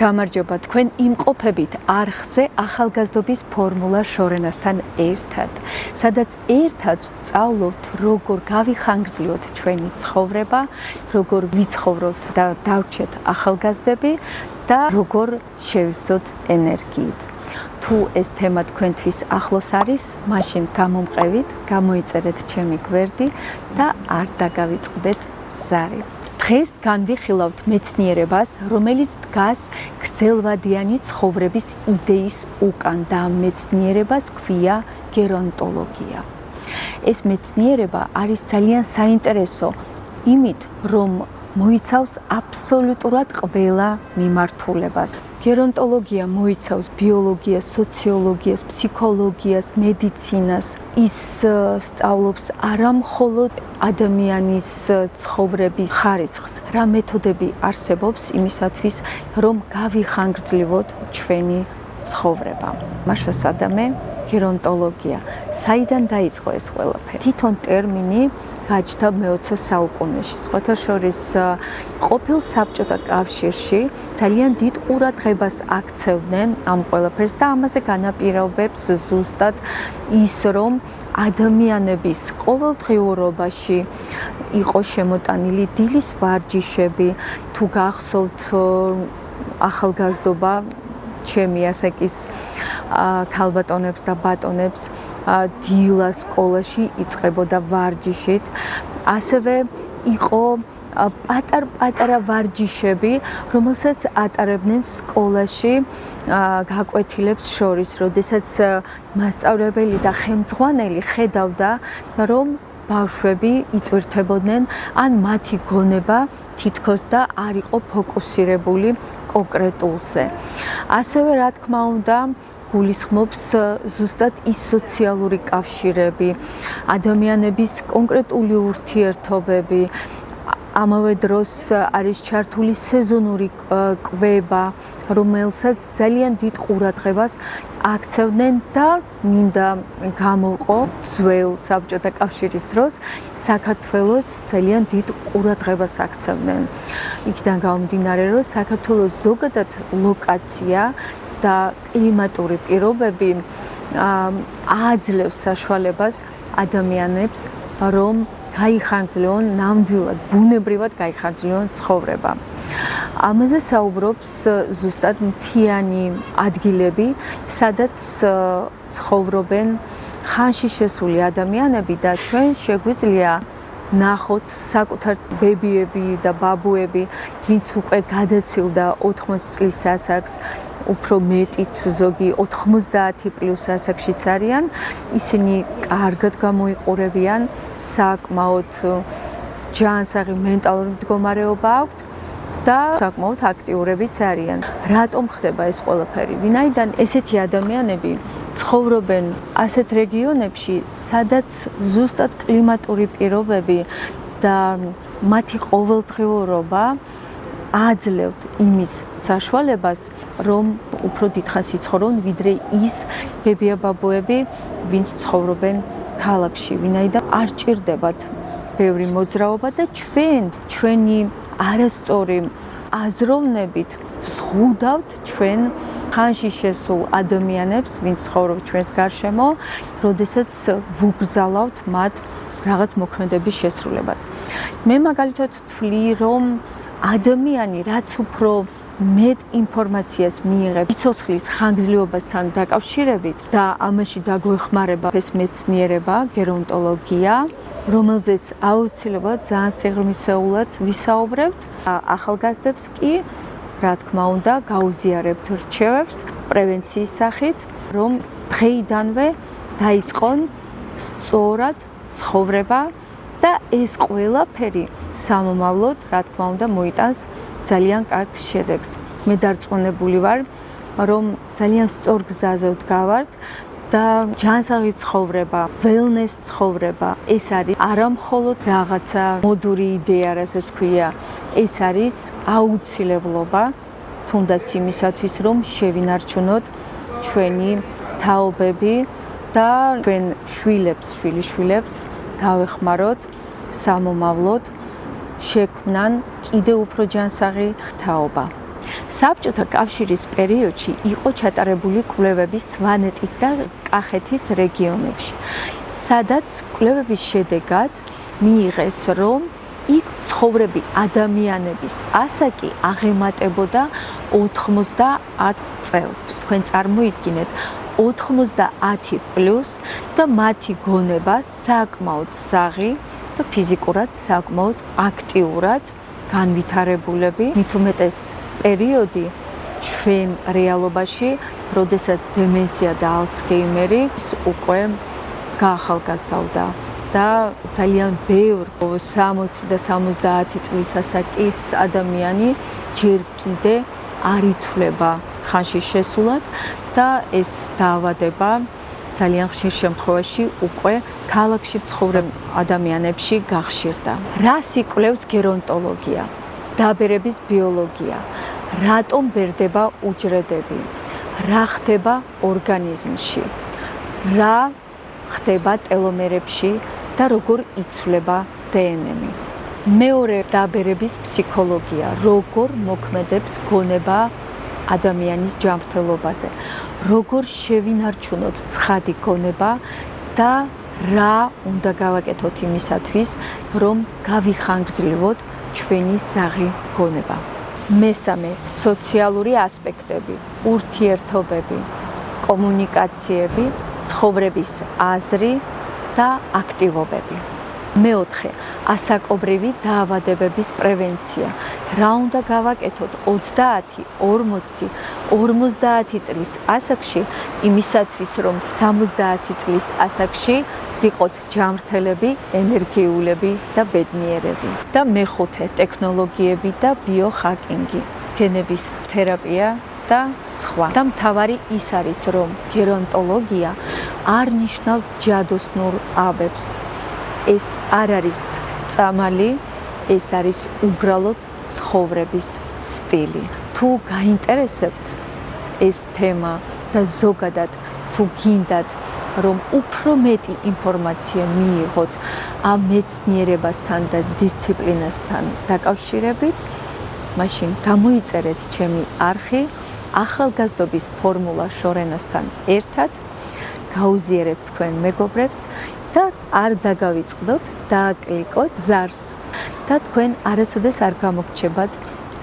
გამარჯობა, თქვენ იმყოფებით არხზე ახალგაზრდობის ფორმულა შორენასთან ერთად, სადაც ერთად ვსწავლობთ, როგორ გავიხანგრძლივოთ ჩვენი ცხოვრება, როგორ ვიცხოვროთ და დავრჩეთ ახალგაზრდები და როგორ შევისვოთ ენერგიით. თუ ეს თემა თქვენთვის ახლოს არის, მაშინ გამომყევით, გამოიწერეთ ჩემი გვერდი და არ დაგავიწყდეთ ზარი. დღეს განვიხილავთ მეცნიერებას, რომელიც დგას გრძელვადიანი ცხოვრების იდეის უკან და ამ მეცნიერებას ქვია გერონტოლოგია. ეს მეცნიერება არის ძალიან საინტერესო იმით, რომ მოიცავს აბსოლუტურად ყველა მიმართულებას. გერონტოლოგია მოიცავს ბიოლოგიას, სოციოლოგიას, ფსიქოლოგიას, მედიცინას. ის სწავლობს არა მხოლოდ ადამიანის ცხოვრების ხარისხს, რა მეთოდები არსებობს იმისათვის, რომ გავიხანგრძლივოთ ჩვენი ცხოვრება. მაშა სადამე გერონტოლოგია. საიდან დაიწყო ეს ყველაფერი? თვითონ ტერმინი გაჩნდა მე-20 საუკუნეში. სხვათა შორის ყოფილ საბჭოთა კავშირში ძალიან დიდ ყურადღებას აქცევდნენ ამ ყველაფერს და ამაზე განაპირობებს ზუსტად ის, რომ ადამიანების ყოველდღიურობაში იყო შემოტანილი დილის ვარჯიშები, თუ გახსოვთ ახალგაზრდობა ჩემი ასაკის ქალბატონებს და ბატონებს დილა სკოლაში იწყებოდა ვარჯიშით. ასევე იყო პატარ-პატარა ვარჯიშები, რომელსაც ატარებდნენ სკოლაში გაკვეთილებს შორის, როდესაც მასწავლებელი და ხელმძღვანელი ხედავდა, რომ ბავშვები იტვირთებოდნენ, ან მათი გონება თითქოს და არ იყო ფოკუსირებული კონკრეტულზე. ასევე, რა თქმა უნდა, გულისხმობს ზუსტად ის სოციალური კავშირები, ადამიანების კონკრეტული ურთიერთობები, ამავე დროს არის ჩართული სეზონური კვება, რომელსაც ძალიან დიდ ყურადღებას აქცევდნენ და მინდა გამოვყო ძველ საბჭოთა კავშირის დროს საქართველოს ძალიან დიდ ყურადღებას აქცევდნენ. იქიდან გამომდინარე, რომ საქართველოს ზოგადად ლოკაცია და კლიმატური პირობები ააძლევს საშუალებას ადამიანებს, რომ გაიხანგრძლივონ ნამდვილად, ბუნებრივად გაიხანგრძლივონ ცხოვრება. ამაზე საუბრობს ზუსტად მთიანი ადგილები, სადაც ცხოვრობენ ხანში შესული ადამიანები და ჩვენ შეგვიძლია ნახოთ საკუთარ ბებიები და ბაბუები, ვინც უკვე გადაცილდა 80 წლის ასაკს, უფრო მეტიც ზოგი 90 პლუს ასაკშიც არიან, ისინი კარგად გამოიყურებიან, საკმაოდ ჯანსაღი მენტალური მდგომარეობა აქვთ და საკმაოდ აქტიურებიც არიან. რატომ ხდება ეს ყველაფერი? ვინაიდან ესეთი ადამიანები ცხოვრობენ ასეთ რეგიონებში, სადაც ზუსტად კლიმატური პირობები და მათი ყოველდღიურობა აძლევთ იმის საშუალებას, რომ უფრო დიდხანს იცხოვრონ, ვიდრე ის ბებია-ბაბუები, ვინც ცხოვრობენ ქალაქში, ვინაიდან არ ჭირდებათ ბევრი მოძრაობა და ჩვენი არასწორი აზროვნებით ვზღუდავთ ჩვენ ხანში შესულ ადამიანებს, ვინც ცხოვრობს ჩვენს გარშემო, როდესაც ვუგრძალავთ მათ რაღაც მოქმედების შესრულებას. მე მაგალითად ვთვლი, რომ ადამიანი რაც უფრო მეტ ინფორმაციას მიიღებს სიცოცხლის ხანგრძლივობასთან დაკავშირებით და ამაში დაგვეხმარება ეს მეცნიერება, გერონტოლოგია, რომელზეც აუცილებლად ძალიან სიღრმისეულად ვისაუბრებთ. ახალგაზრდებს კი, რა თქმა უნდა, გაუზიარებთ რჩევებს პრევენციის სახით, რომ დღეიდანვე დაიწყონ სწორად ცხოვრება და ეს ყველაფერი სამომავლოდ, რა თქმა უნდა, მოიტანს ძალიან კარგ შედეგს. მე დარწმუნებული ვარ, რომ ძალიან სწორ გზაზე ვდგავართ და ჯანსაღი ცხოვრება, wellness ცხოვრება, ეს არის არა მხოლოდ რაღაცა მოდური იდეა, რასაც ქვია, ეს არის აუცილებლობა, თუნდაც იმისათვის, რომ შევინარჩუნოთ ჩვენი თაობები და ჩვენ შვილიშვილებს დავეხმაროთ სამომავლოდ შექმნან კიდევ უფრო ჯანსაღი თაობა. საბჭოთა კავშირის პერიოდში იყო ჩატარებული კვლევები სვანეტის და კახეთის რეგიონებში, სადაც კვლევების შედეგად მიიღეს, რომ იქ ცხოვრები ადამიანების ასაკი აღემატებოდა 90 წელს. თქვენ წარმოიდგინეთ 90+ და მათი გონება საკმაოდ საღი და ფიზიკურად საკმაოდ აქტიურად განვითარებულები. მით უმეტეს პერიოდი ჩვენ რეალობაში, როდესაც დემენსია და ალცჰეიმერი უკვე გაახალგაზრდავდა და ძალიან ბევრ 60 და 70 წლის ასაკის ადამიანი ჯერ კიდე არ ითვლება ხანში შესულად და ეს დაავადება ძალიან ხშირ შემთხვევაში უკვე ქალაქში მცხოვრებ ადამიანებში გახშირდა. რას იკვლევს გერონტოლოგია? დაბერების ბიოლოგია. რატომ ბერდება უჯრედები? რა ხდება ორგანიზმში? რა ხდება ტელომერებში და როგორ იცვლება დნმ? მეორე დაბერების ფსიქოლოგია. როგორ მოქმედებს გონება ადამიანის ჯანმრთელობაზე? როგორ შევინარჩუნოთ ცხადი გონება და რა უნდა გავაკეთოთ იმისათვის, რომ გავიხანგრძლივოთ ჩვენი საღი გონება? მესამე, სოციალური ასპექტები, ურთიერთობები, კომუნიკაციები, ცხოვრების აზრი და აქტივობები. მეოთხე, ასაკობრივი დაავადებების პრევენცია. რა უნდა გავაკეთოთ 30, 40, 50 წლის ასაკში, იმისათვის, რომ 70 წლის ასაკში ვიყოთ ჯანმრთელები, ენერგიულები და ბედნიერები. და მეხუთე, ტექნოლოგიები და ბიოჰაკინგი, გენების თერაპია და სხვა. და მთავარი ის არის, რომ გერონტოლოგია არ ნიშნავს ჯადოსნურ აბებს. ეს არ არის წამალი, ეს არის უბრალოდ ცხოვრების სტილი. თუ გაინტერესებთ ეს თემა და ზოგადად თუ გინდათ, რომ უფრო მეტი ინფორმაცია მიიღოთ ამ მეცნიერებასთან და დისციპლინასთან დაკავშირებით, მაშინ გამოიწერეთ ჩემი არხი ახალგაზრდობის ფორმულა შორენასთან ერთად, გაუზიარებთ თქვენ მეგობრებს და არ დაგავიწყდოთ, დააკლიკოთ ზარს და თქვენ არასოდეს არ გამოგჩებათ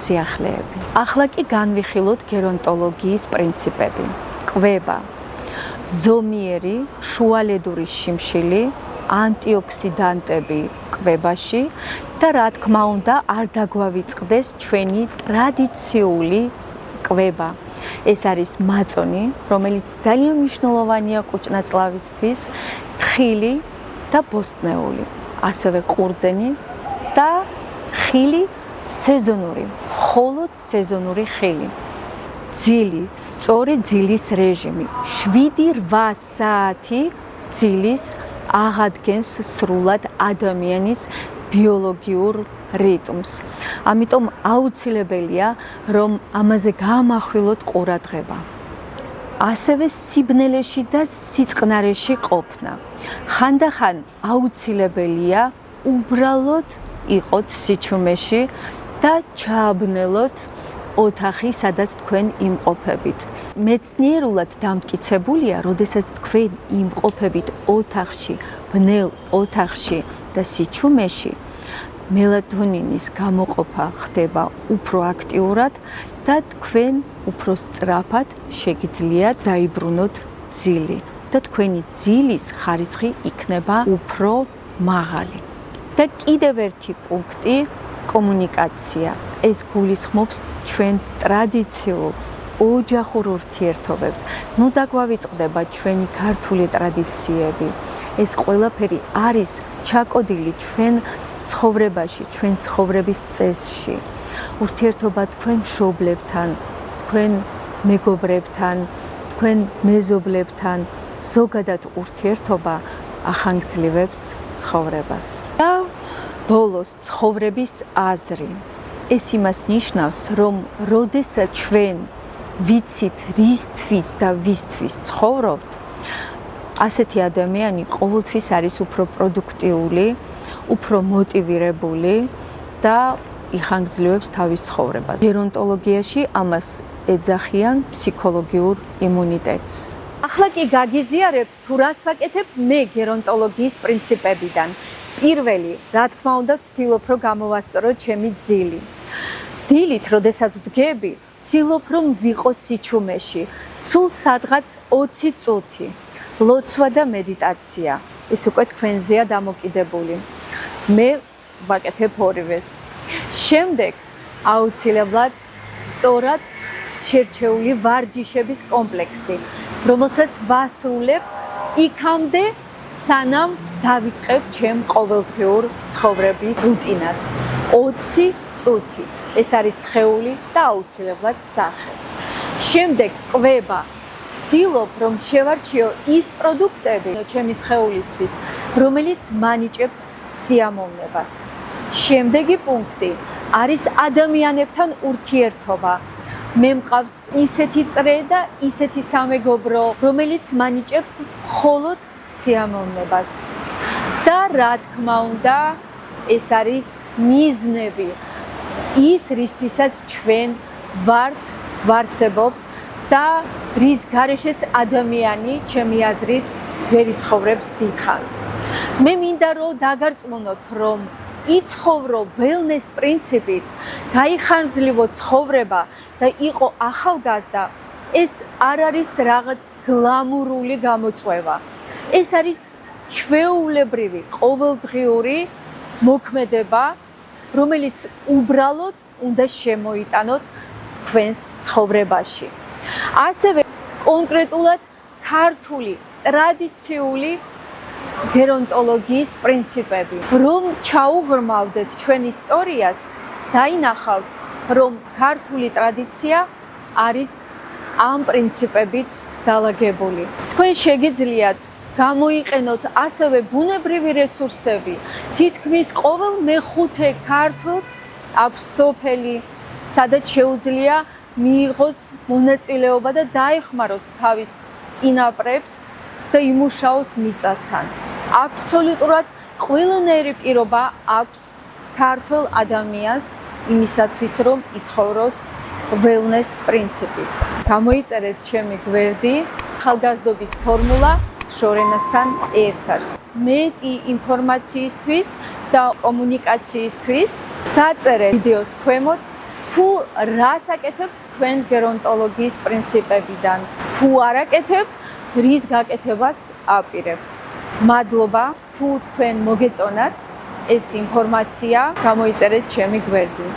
სიახლეები. ახლა კი განვიხილოთ გერონტოლოგიის პრინციპები. კვება, ზომიერი, შუალედური შიმშილი, ანტიოქსიდანტები კვებაში და რა თქმა უნდა არ დაგვავიწყდეს ჩვენი ტრადიციული კვება. ეს არის მაწონი, რომელიც ძალიან მნიშვნელოვანია კუჭნაწლავისთვის, თხილი და ბოსტნეული, ასევე ყურძენი და ხილი სეზონური, მხოლოდ სეზონური ხილი. ძილი, სწორი ძილის რეჟიმი, 7-8 საათი ძილის აღადგენს სრულად ადამიანის ბიოლოგიურ რიტმს. ამიტომ აუცილებელია, რომ ამაზე გამახვილოთ ყურადღება. ასევე სიბნელეში და სიწყნარეში ყოფნა. ხანდახან აუცილებელია უბრალოდ იყოთ სიჩუმეში და ჩააბნელოთ ოთახი, სადაც თქვენ იმყოფებით. მეცნიერულად დამტკიცებულია, როდესაც თქვენ იმყოფებით ოთახში, ბნელ ოთახში და სიჩუმეში, მელატონინის გამოყოფა ხდება უფრო აქტიურად და თქვენ უფრო სწრაფად შეგიძლიათ დაიბრუნოთ ძილი და თქვენი ძილის ხარისხი იქნება უფრო მაღალი. და კიდევ ერთი პუნქტი, კომუნიკაცია. ეს გულისხმობს ჩვენ ტრადიციულ ოჯახურ ურთიერთობებს. ნუ დაგვავიწყდება ჩვენი ქართული ტრადიციები. ეს ყველაფერი არის ჩაკოდილი ჩვენ ცხოვრებაში, ჩვენ ცხოვრების წესში. ურთიერთობა თქვენ მშობლებთან, თქვენ მეგობრებთან, თქვენ მეზობლებთან, ზოგადად ურთიერთობა ახანგრძლივებს ცხოვრებას. და ბოლოს ცხოვრების აზრი. ეს იმას ნიშნავს, რომ როდესაც ჩვენ ვიცით რისთვის და ვისთვის ცხოვრობთ, ასეთი ადამიანი ყოველთვის არის უფრო პროდუქტიული, უფრო მოტივირებული და იხანგრძლივებს თავის ცხოვრებას. გერონტოლოგიაში ამას ეძახიან ფსიქოლოგიურ იმუნიტეტს. ახლა კი გაგიზიარებთ თუ რას ვაკეთებ მე გერონტოლოგიის პრინციპებიდან. პირველი, რა თქმა უნდა, ვცდილობ რომ გამოვასწოროთ ჩემი ძილი. დილით, როდესაც ვდგები, ვცდილობ რომ ვიყო სიჩუმეში, სულ სადღაც 20 წუთი. ლოცვა და მედიტაცია. ეს უკვე თქვენზეა დამოკიდებული. მე ვაკეთებ ორივეს. შემდეგ აუცილებლად სწორად შერჩეული ვარჯიშების კომპლექსი, რომელსაც ვასრულებ იქამდე, სანამ დავიწყებ ჩემ ყოველდღიურ ცხოვრების რუტინას. 20 წუთი. ეს არის სხეული და აუცილებლად სახე. შემდეგ კვება. ვცდილობ რომ შევარჩიო ის პროდუქტები ჩემი სხეულისთვის, რომელიც მანიჭებს სიამოვნებას. შემდეგი პუნქტი არის ადამიანებთან ურთიერთობა. მე მყავს ისეთი წრე და ისეთი სამეგობრო, რომელიც მანიჭებს მხოლოდ სიამოვნებას. და რა თქმა უნდა, ეს არის მიზნები. ის რისთვისაც ჩვენ ვარსებობთ და რის გარეშეც ადამიანი, ჩემი აზრით, ვერ იცხოვრებს დიდხანს. მე მინდა რომ დაგარწმუნოთ, რომ იცხოვრო ველნეს პრინციპით, გაიხარძლივო ცხოვრება და იყო ახალგაზრდა, ეს არ არის რაღაც გლამურული გამოწვევა. ეს არის ჩვეულებრივი, ყოველდღიური მოქმედება, რომელიც უბრალოდ უნდა შემოიტანოთ თქვენს ცხოვრებაში. ასევე კონკრეტულად ქართული ტრადიციული გერონტოლოგიის პრინციპები. რომ ჩაუღრმავდეთ ჩვენ ისტორიას, დაინახავთ, რომ ქართული ტრადიცია არის ამ პრინციპებით დალაგებული. თქვენ შეგიძლიათ გამოიყენოთ ასევე ბუნებრივი რესურსები. თითქმის ყოველ მეხუთე ქართველს აქვს სოფელი, სადაც შეუძლია მიიღოს მონაწილეობა და დაეხმაროს თავის წინაპრებს და იმუშაოს მიწასთან. აბსოლუტურად ყველანაირი პირობა აქვს ქართულ ადამიანს იმისათვის, რომ იცხოვროს ველნეს პრინციპით. გამოიწერეთ ჩემი გვერდი ახალგაზრდობის ფორმულა შორენასთან ერთად. მეტი ინფორმაციისთვის და კომუნიკაციისთვის დაწერეთ ვიდეოს ქვემოთ თუ რას აკეთებთ თქვენ გერონტოლოგიის პრინციპებიდან. თუ არ აკეთებთ, რის გაკეთებას აპირებთ. მადლობა, თუ თქვენ მოგეწონათ ეს ინფორმაცია, გამოიწერეთ ჩემი გვერდი.